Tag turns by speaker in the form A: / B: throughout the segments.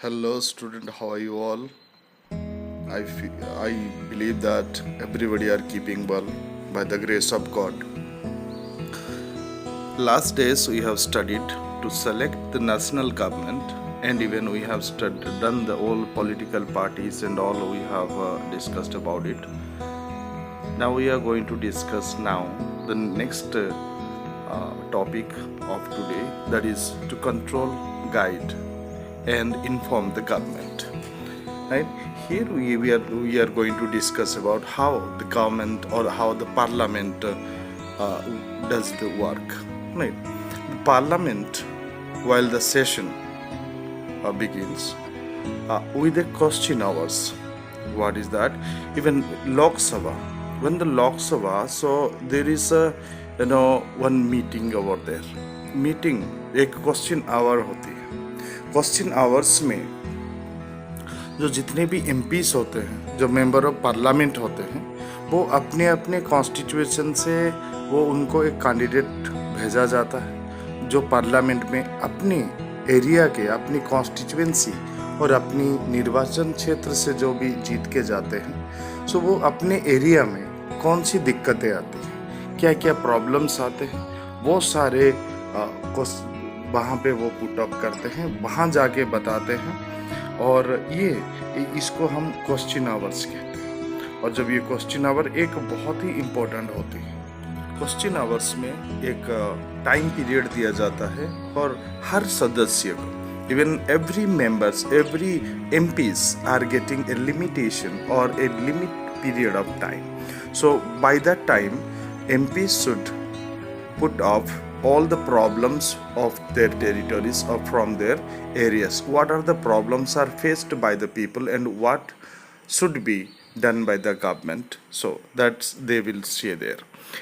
A: Hello, student. How are you all? I believe that everybody are keeping well by the grace of God. Last days we have studied to select the national government, and even we have done the all political parties and all we have discussed about it. Now we are going to discuss now the next topic of today, that is to control, guide, and inform the government. Right here we are going to discuss about how the government or how the parliament does the work. Right, the parliament, while the session begins with the question hours. What is that? Even Lok Sabha, when the Lok Sabha, so there is a one meeting over there. Meeting एक question our होती है. Question hours में जो जितने भी MPs होते हैं, जो मेंबर ऑफ पार्लियामेंट होते हैं, वो अपने अपने कॉन्स्टिट्यूशन से वो उनको एक कैंडिडेट भेजा जाता है जो पार्लियामेंट में अपने एरिया के, अपनी कॉन्स्टिट्यूएंसी और अपनी निर्वाचन क्षेत्र से जो भी जीत के जाते हैं, सो वो अपने एरिया में कौन सी दिक्कतें आती हैं, क्या क्या प्रॉब्लम्स आते हैं, वो सारे वहाँ पे वो पुट अप करते हैं, वहाँ जाके बताते हैं. और ये इसको हम क्वेश्चन आवर्स कहते हैं. और जब ये क्वेश्चन आवर एक बहुत ही इम्पोर्टेंट होती है, क्वेश्चन आवर्स में एक टाइम पीरियड दिया जाता है और हर सदस्य को, even every members, every MPs are getting a limitation और a limit period of time. So by that time MPs should put off all the problems of their territories or from their areas. What are the problems are faced by the people and what should be done by the government, so that they will say there.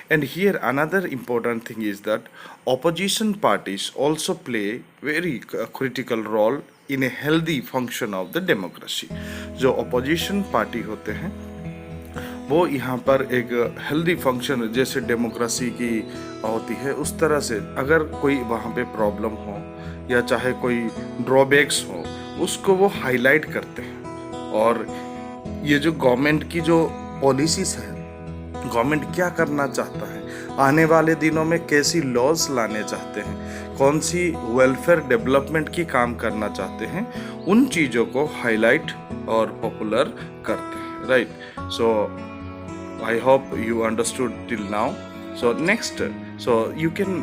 A: And here another important thing is that opposition parties also play very critical role in a healthy function of the democracy. जो opposition party होते हैं वो यहाँ पर एक healthy function जैसे democracy की होती है, उस तरह से अगर कोई वहाँ पे प्रॉब्लम हो या चाहे कोई ड्रॉबैक्स हो, उसको वो हाईलाइट करते हैं. और ये जो गवर्नमेंट की जो पॉलिसीज है, गवर्नमेंट क्या करना चाहता है, आने वाले दिनों में कैसी लॉज लाने चाहते हैं, कौन सी वेलफेयर डेवलपमेंट की काम करना चाहते हैं, उन चीज़ों को हाईलाइट और पॉपुलर करते हैं. Right, so I hope you understood till now. So next, so you can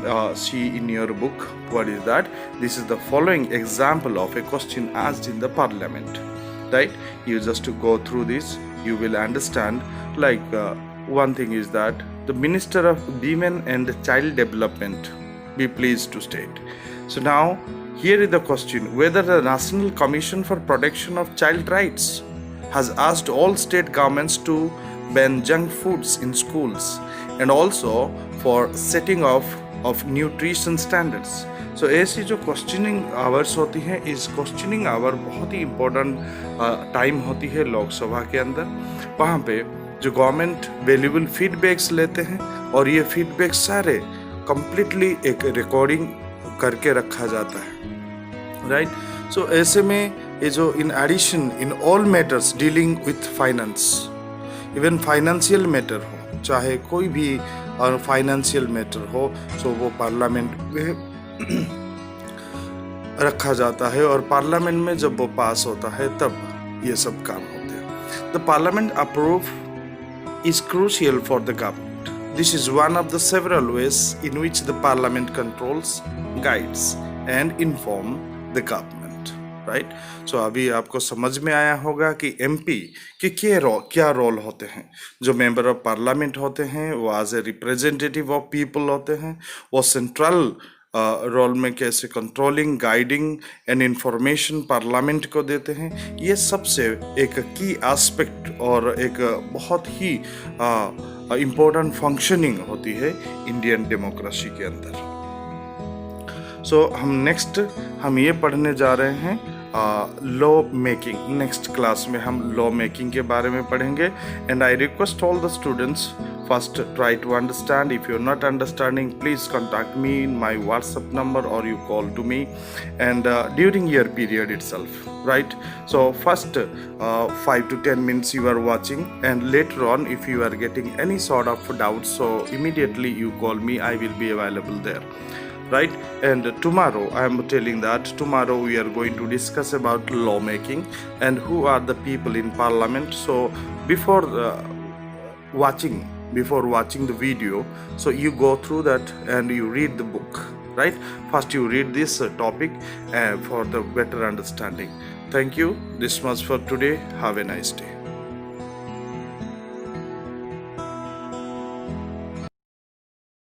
A: see in your book what is that. This is the following example of a question asked in the parliament. Right, you just to go through this, you will understand. Like one thing is that the Minister of Women and Child Development be pleased to state. So now here is the question, whether the National Commission for Protection of Child Rights has asked all state governments to ban junk foods in schools and also for setting of nutrition standards. So ऐसी जो questioning hours होती हैं, इस questioning our बहुत ही important time होती है लोकसभा के अंदर. वहाँ पे जो गवर्नमेंट वैल्यूबल फीडबैक्स लेते हैं और ये फीडबैक सारे कंप्लीटली एक रिकॉर्डिंग करके रखा जाता है. राइट, सो ऐसे में ये जो in addition in all matters dealing with finance, even financial matter हो, चाहे कोई भी फाइनेंशियल मैटर हो, सो वो पार्लियामेंट में रखा जाता है और पार्लियामेंट में जब वो पास होता है तब ये सब काम होते हैं. The parliament approve is crucial for the government. This is one of the several ways in which the parliament controls, guides and inform the government. Right, so अभी आपको समझ में आया होगा कि एमपी के क्या रोल होते हैं. जो मेंबर ऑफ पार्लियामेंट होते हैं वो as a representative of people होते हैं, वो सेंट्रल रोल में कैसे controlling, guiding and information parliament को देते हैं. ये सबसे एक की एस्पेक्ट और एक बहुत ही इम्पोर्टेंट फंक्शनिंग होती है इंडियन डेमोक्रेसी के अंदर. सो हम नेक्स्ट हम ये पढ़ने जा रहे हैं लॉ मेकिंग, नेक्स्ट क्लास में हम लॉ मेकिंग के बारे में पढ़ेंगे. And I request all the students, first try to understand. If you're not understanding, please contact me in my WhatsApp number or you call to me, and during year period itself, right? So first 5 to 10 minutes you are watching, and later on if you are getting any sort of doubts, so immediately you call me. I will be available there, right? And tomorrow I am telling that tomorrow we are going to discuss about lawmaking and who are the people in parliament. So before watching the video, so you go through that and you read the book, right? First you read this topic for the better understanding. Thank you. This much for today. Have a nice day.